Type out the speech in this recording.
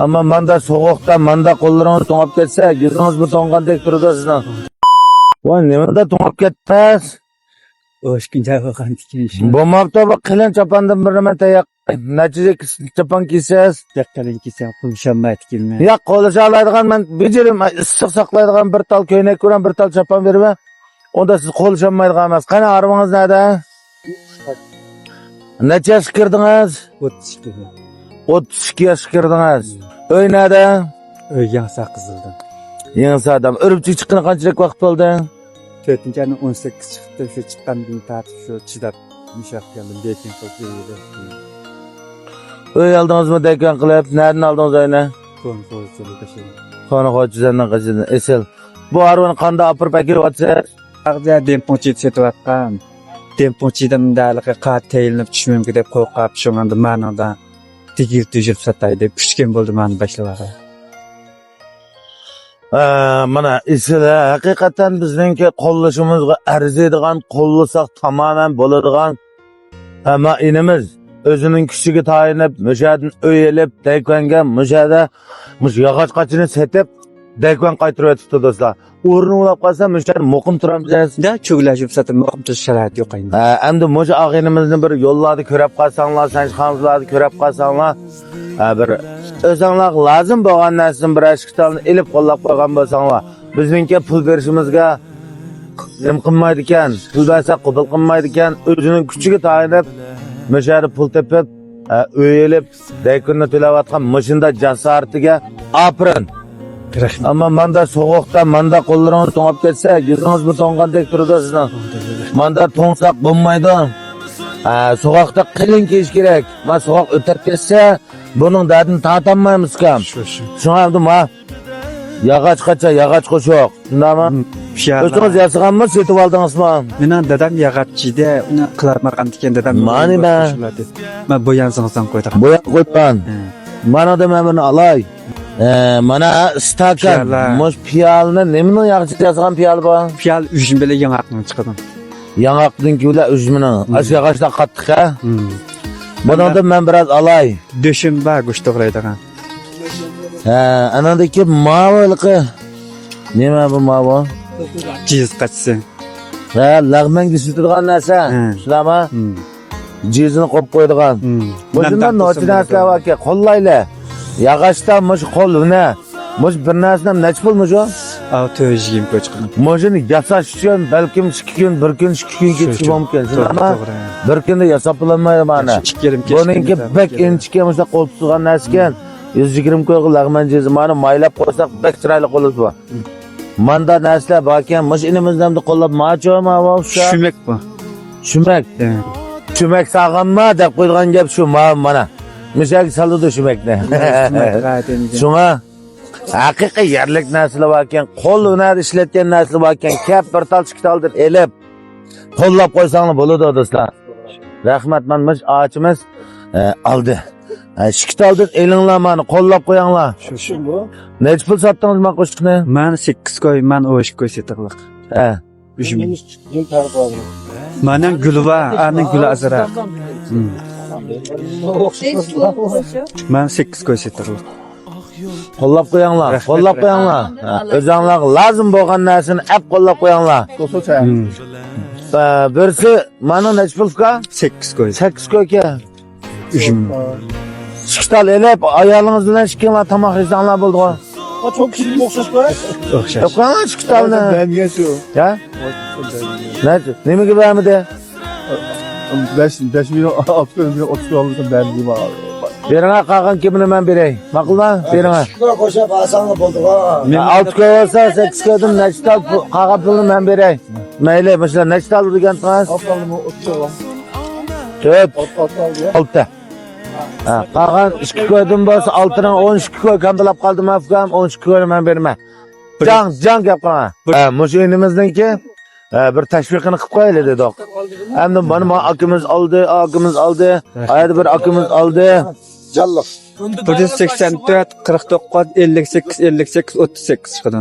Ama manda soğukta manda qo'llaringiz to'ng'ib ketsa, yuzingiz bu to'ng'andek turadi sizning. Voy, nimada to'ng'ib ketmas? O'shkuncha bo'lgan tikish. Bo'lmabdi, bu qilin chapandan birima tayoq. Natija chapan kiysiz. Yaqqalin kisa pulshamay tikilmay. Ya qo'lisha oladigan men bejirim issiq saqlaydigan bir tal ko'ynak ko'ran bir tal chapan berma. Onda siz qo'lishamaydigan emas. Qani arvangiz nada? Necha yosh kirdingiz? 32. 32 yosh kirdingiz. Uy nada? Uy Yansa qizildi. Yangi adam. Uribchi chiqqani qanchalik vaqt bo'ldi? 4-ani 18 chiqdi. Shu chiqqandan tartib shu chidab mushaq keldim. Lekin qo'ydi. Uy oldingizmi dekan qilib, nereden aldingiz uyni? Qoni qo'chizandan qachon esel. Bu arvani qanda apirib akiryapsiz? Aqda demponchi setayotgan. Demponchidan daliqqa qat tayinib tushmamga deb qo'rqib, shunganda ma'noda tigir tujib satay deb kuchgan bo'ldi meni boshlavaga. Mana esela haqiqatan bizningki qo'llashimizga arziydigan, qo'llasak tamamen bo'ladigan ama inimiz özünün küçüğü tayinib, müşahidin öyelip, deykvanga, müşahide, yağaç kaçını setip, deykvan qaytırıp etipti dostlar. Uğrunu ulap qalsa, müşahid muqim turamız. Da cho'glashib satib, muqim turish sharoit yo'q endi. Endi muşa ağinimizni bir yo'llarni ko'rib qalsanglar, sanchqanlarni ko'rib qalsanglar, bir o'zinglar lazım bo'lgan narsani bir ashkitalni ilib qo'llab qo'ygan bo'lsanglar, bizningki pul berishimizga nim qilmaydi ekan, pul bersa qabul qilmaydi ekan, o'zining kuchiga tayinib müşahide pul tepip, öğelip, deykunni to'layotgan mıshinda jasaratiga apirin. Ama manda soğukta manda qo'llaringiz to'ng'ib ketsa, yuzingiz bu to'ng'andek turadi sizning. Manda to'ng'saq bo'lmaydi. Soğukta qilin kiyish kerak. Men soğuk o'tib ketsa, buning dardini tortolmaymiz kam. Shunga endi ma yog'och qacha, yog'och qo'shoq. Shundami? O'zingiz yasaganmi, setib oldingizmi? Mening dadam yog'ochchida, uni qilarmagan ekan dadam. Mani men bo'yansingizdan qo'ydim. Bo'yab qo'ygan. Mana da men buni olay. Mana stakan, moş piyalni nimaning yog'och yasagan piyal bu? Piyal üzüm bilan yong'oqni chiqadim. Yong'oqning kula üzümini. Ash yog'ochdan qattiq ha? Bundan da men biraz olay. Döşümba go'sht to'g'raydigan. Anadaki mavilikı. Nima bu mavi? Ciz qaçsi. Lag'man gisitirgan narsa. Shunami? Cizini qo'yib qo'ydigan. Bundan nochi narsalar borki, qo'llaylar. Yog'ochdan mush qo'lini, mush bir narsadan nech pul mush? 620 qo'chqin. Mushini yasash uchun balkim 2 kun, 1 kun, 2 kun ketishi mumkin. Shunami? Bir kunda yasab bo'lmaydi mana. Buningki bek inchga mush qo'l tutgan narsa ekan. 120 ko'g'il lag'man jizi mana maylab qo'ysak bek chiroyli qo'lib bu. Manda narsalar borkan, mush inimizdan qo'llab ma'choma va Shumak bu. Shumak. Shumak sog'inma deb qo'ygan gap shu mana. Mishak saldi shumakni. Shunga haqiqiy yerlik narsalar borkan, qo'l hunari ishlatgan narsalar borkan, kap bir tal chiqtaldir elib qo'llab qo'ysanglar bo'ladi do'stlar. Rahmat, men mish ochimiz oldi. Shikitaldir elinglar meni qo'llab qo'yinglar. Shu bu. Nech pul sotdingiz men qo'shiqni? Men 8 koy, men 5 koy setiqliq. Mening guli va, aning guli azroq. Men 8 koy setiqliq. Qo'llab qo'yinglar, qo'llab qo'yinglar. O'zinglar lozim bo'lgan narsani ap qo'llab qo'yinglar. Birsi mana nech pulga? 8 koy. 8 koyga. Shikital elib, ayolingiz bilan shikimlar tomoq yesanglar bo'ldi. Çok kişilik okşaş var. O'xshash. Yo'qmi shikitalni? Ben geçiyor. Ya? Nimaga bermidi? 5 milyon 6 milyon 30 alırsan ben diyeyim abi. Beringa qolgan kimini men beray. Ma'qulmi? Beringa. Şuna koşa basanla bulduk ha. 6 koy olsa 8 koydan nechtal qolgan pulni men beray. Mayli, masalan nechtal degansiz? Aptalımı 30 al. Ko'p. Aptal ya. 6. Qolgan 2 koydan bo'lsa 6 dan 12 koy kambilab qoldim afgam, 12 koyni men berman. Jang gap qilma. Mushu inimizniki bir tashviqini qilib qo'yaylik dedik. Endi mana akamiz oldi, ayda bir akamiz oldi. Jalloq. 184 49 58 58 38 chiqadi.